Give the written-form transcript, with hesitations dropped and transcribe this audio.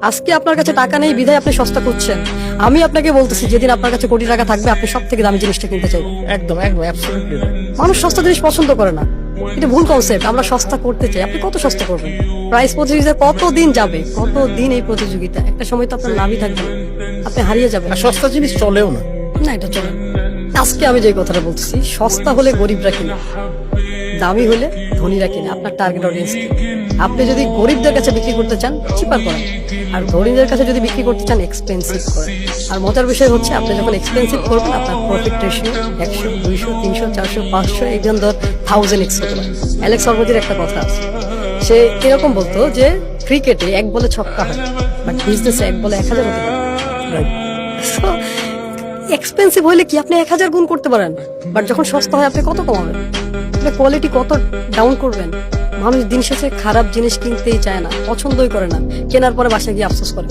আজকে আপনার কাছে টাকা নেই বিধায় আপনি সস্তা করছেন। আমি আপনাকে বলতেছি যেদিন আপনার কাছে কোটি টাকা থাকবে আপনি সব থেকে দামি জিনিসটা কিনতে চাইবেন। একদম একদম অ্যাবসলিউটলি। মানুষ সস্তা জিনিস পছন্দ করে না, এটা ভুল কনসেপ্ট। আমরা সস্তা করতে চাই, আপনি কত সস্তা করবেন? প্রাইস প্রতিযোগিতা কতদিন যাবে, কতদিন এই প্রতিযোগিতা? একটা সময় তো আপনার লাভই থাকবে, আপনি হারিয়ে যাবেন। আর সস্তা জিনিস চলেও না। না, এটা চলে না। আজকে আমি যে কথাটা বলতেছি, সস্তা হলে গরিবরা কিনে, দামি হলে ধনীরা কিনে। আপনার টার্গেট অডিয়েন্স। আপনি যদি গরিবদের কাছে বিক্রি করতে চান চিপার করেন, আর ধনীদের কাছে যদি বিক্রি করতে চান এক্সপেন্সিভ করেন। আর মজার বিষয় হচ্ছে আপনি যখন এক্সপেন্সিভ করবেন আপনার প্রফিট রেশিও 100, 200, 300, 400, 500 একজন 1000x হতে পারে। অ্যালেক্স অর্বজির একটা কথা আছে, সে এরকম বলতো যে ক্রিকেটে 1 বলে ছক্কা হয়, বাট বিজনেসে 1 বলে 1000 হতে পারে। এক্সপেন্সিভ হইলে কি আপনি 1000 গুণ করতে পারেন, বাট যখন সস্তা হয় আপনি কত কমাবেন? আপনি কোয়ালিটি কত ডাউন করবেন? মানুষ দিন শেষে খারাপ জিনিস কিনতেই চায় না, পছন্দই করে না, কেনার পরে বাসায় গিয়ে আফসোস করে।